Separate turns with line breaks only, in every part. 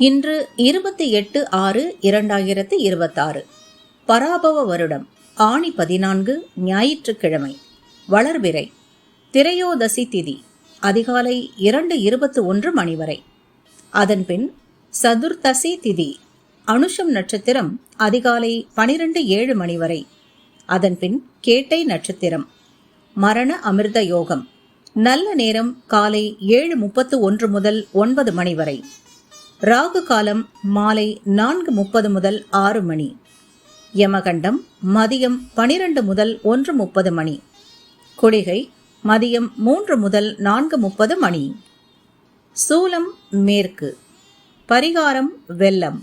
இன்று 28/6/2026 பராபவ வருடம் ஆணி 14 ஞாயிற்றுக்கிழமை. வளர்பிறை. திரையோதசி திதி அதிகாலை 2:21 மணி வரை. அதன்பின் சதுர்த்தசி திதி அனுஷம் நட்சத்திரம் அதிகாலை 12:07 மணி வரை. அதன்பின் கேட்டை நட்சத்திரம். மரண அமிர்த யோகம். நல்ல நேரம் காலை 7:31 முதல் 9 மணி வரை. ராகு காலம் மாலை 4:30 முதல் 6 மணி. யமகண்டம் மதியம் 12 முதல் 1:30 மணி. குளிகை மதியம் 3 முதல் 4:30 மணி. சூலம் மேற்கு. பரிகாரம் வெல்லம்.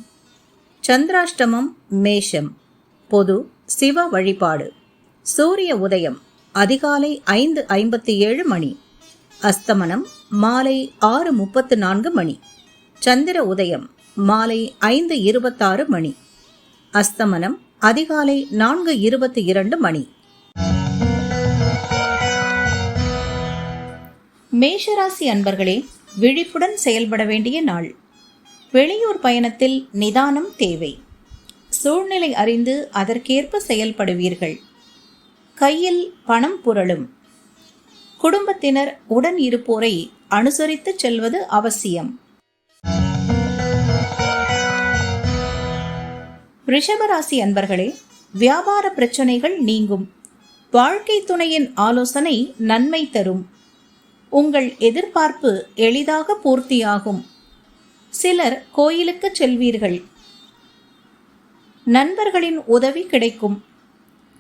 சந்திராஷ்டமம் மேஷம். பொது சிவ வழிபாடு. சூரிய உதயம் அதிகாலை 5:57 மணி. அஸ்தமனம் மாலை 6:34 மணி. சந்திர உதயம் மாலை 5:26 மணி. அஸ்தமனம் அதிகாலை 4:22 மணி. மேஷராசி அன்பர்களே, விழிப்புடன் செயல்பட வேண்டிய நாள். வெளியூர் பயணத்தில் நிதானம் தேவை. சூழ்நிலை அறிந்து அதற்கேற்ப செயல்படுவீர்கள். கையில் பணம் புரளும். குடும்பத்தினர் உடன் இருப்போரை அனுசரித்து செல்வது அவசியம். ரிஷபராசி அன்பர்களே, வியாபார பிரச்சனைகள் நீங்கும். வாழ்க்கை துணையின் ஆலோசனை நன்மை தரும். உங்கள் எதிர்பார்ப்பு எளிதாக பூர்த்தியாகும். சிலர் கோயிலுக்கு செல்வீர்கள். நண்பர்களின் உதவி கிடைக்கும்.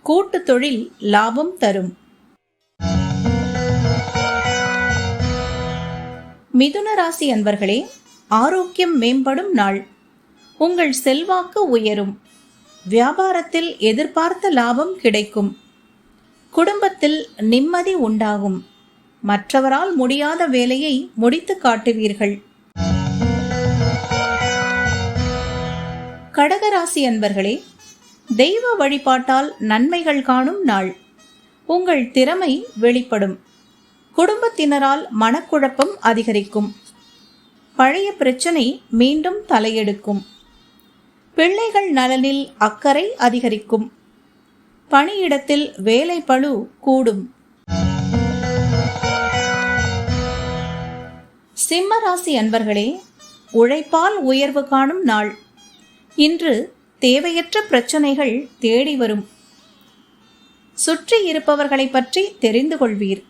கூட்டு தொழில் லாபம் தரும். மிதுன ராசி அன்பர்களே, ஆரோக்கியம் மேம்படும் நாள். உங்கள் செல்வாக்கு உயரும். வியாபாரத்தில் எதிர்பார்த்த லாபம் கிடைக்கும். குடும்பத்தில் நிம்மதி உண்டாகும். மற்றவரால் முடியாத வேலையை முடித்து காட்டுவீர்கள். கடகராசி அன்பர்களே, தெய்வ வழிபாட்டால் நன்மைகள் காணும் நாள். உங்கள் திறமை வெளிப்படும். குடும்பத்தினரால் மனக்குழப்பம் அதிகரிக்கும். பழைய பிரச்சனை மீண்டும் தலையெடுக்கும். பிள்ளைகள் நலனில் அக்கறை அதிகரிக்கும். பணியிடத்தில் வேலை பளு கூடும். சிம்மராசி அன்பர்களே, உழைப்பால் உயர்வு காணும் நாள். இன்று தேவையற்ற பிரச்சனைகள் தேடி வரும். சுற்றி இருப்பவர்களை பற்றி தெரிந்து கொள்வீர்.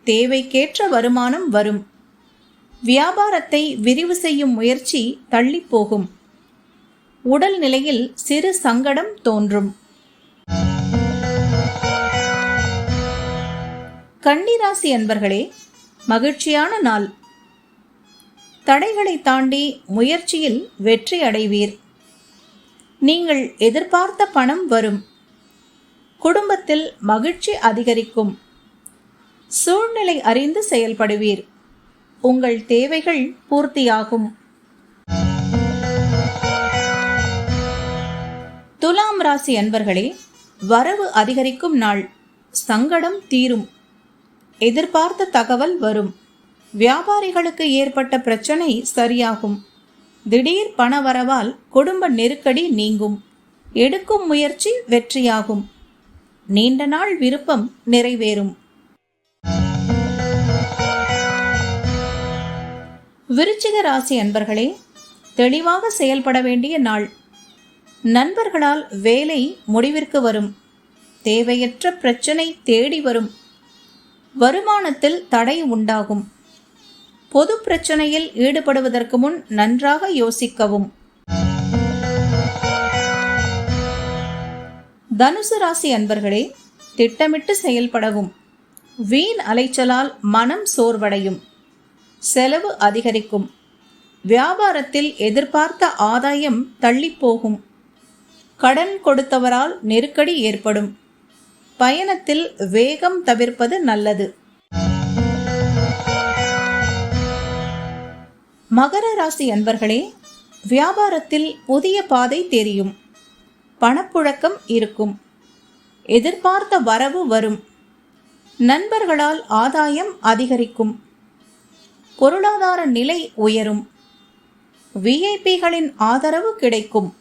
தேவைக்கேற்ற வருமானம் வரும். வியாபாரத்தை விரிவு செய்யும் முயற்சி தள்ளி போகும். உடல் நிலையில் சிறு சங்கடம் தோன்றும். கன்னிராசி அன்பர்களே, மகிழ்ச்சியான நாள். தடைகளை தாண்டி முயற்சியில் வெற்றி அடைவீர். நீங்கள் எதிர்பார்த்த பணம் வரும். குடும்பத்தில் மகிழ்ச்சி அதிகரிக்கும். சூழ்நிலை அறிந்து செயல்படுவீர். உங்கள் தேவைகள் பூர்த்தியாகும். துலாம் ராசி அன்பர்களே, வரவு அதிகரிக்கும் நாள். சங்கடம் தீரும். எதிர்பார்த்த தகவல் வரும். வியாபாரிகளுக்கு ஏற்பட்ட பிரச்சனை சரியாகும். திடீர் பணவரவால் குடும்ப நெருக்கடி நீங்கும். எடுக்கும் முயற்சி வெற்றியாகும். நீண்ட நாள் விருப்பம் நிறைவேறும். விருச்சிக ராசி அன்பர்களே, தெளிவாக செயல்பட வேண்டிய நாள். நண்பர்களால் வேலை முடிவிற்கு வரும். தேவையற்ற பிரச்சனை தேடி வரும். வருமானத்தில் தடை உண்டாகும். பொது பிரச்சனையில் ஈடுபடுவதற்கு முன் நன்றாக யோசிக்கவும். தனுசு ராசி அன்பர்களே, திட்டமிட்டு செயல்படவும். வீண் அலைச்சலால் மனம் சோர்வடையும். செலவு அதிகரிக்கும். வியாபாரத்தில் எதிர்பார்த்த ஆதாயம் தள்ளி போகும். கடன் கொடுத்தவரால் நெருக்கடி ஏற்படும். பயணத்தில் வேகம் தவிர்ப்பது நல்லது. மகர ராசி அன்பர்களே, வியாபாரத்தில் புதிய பாதை தெரியும். பணப்புழக்கம் இருக்கும். எதிர்பார்த்த வரவு வரும். நண்பர்களால் ஆதாயம் அதிகரிக்கும். பொருளாதார நிலை உயரும். விஐபிகளின் ஆதரவு கிடைக்கும்.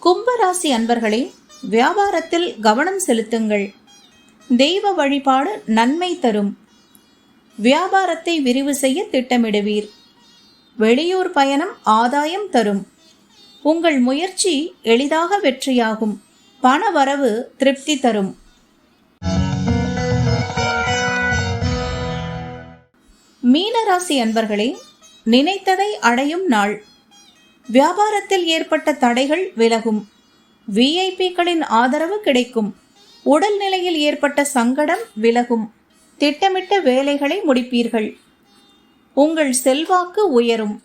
கும்பராசி அன்பர்களே, வியாபாரத்தில் கவனம் செலுத்துங்கள். தெய்வ வழிபாடு நன்மை தரும். வியாபாரத்தை விரிவு செய்ய திட்டமிடுவீர். வெளியூர் பயணம் ஆதாயம் தரும். உங்கள் முயற்சி எளிதாக வெற்றியாகும். பண வரவு திருப்தி தரும். மீனராசி அன்பர்களே, நினைத்ததை அடையும் நாள். வியாபாரத்தில் ஏற்பட்ட தடைகள் விலகும். விஐபிகளின் ஆதரவு கிடைக்கும். உடல்நிலையில் ஏற்பட்ட சங்கடம் விலகும். திட்டமிட்ட வேலைகளை முடிப்பீர்கள். உங்கள் செல்வாக்கு உயரும்.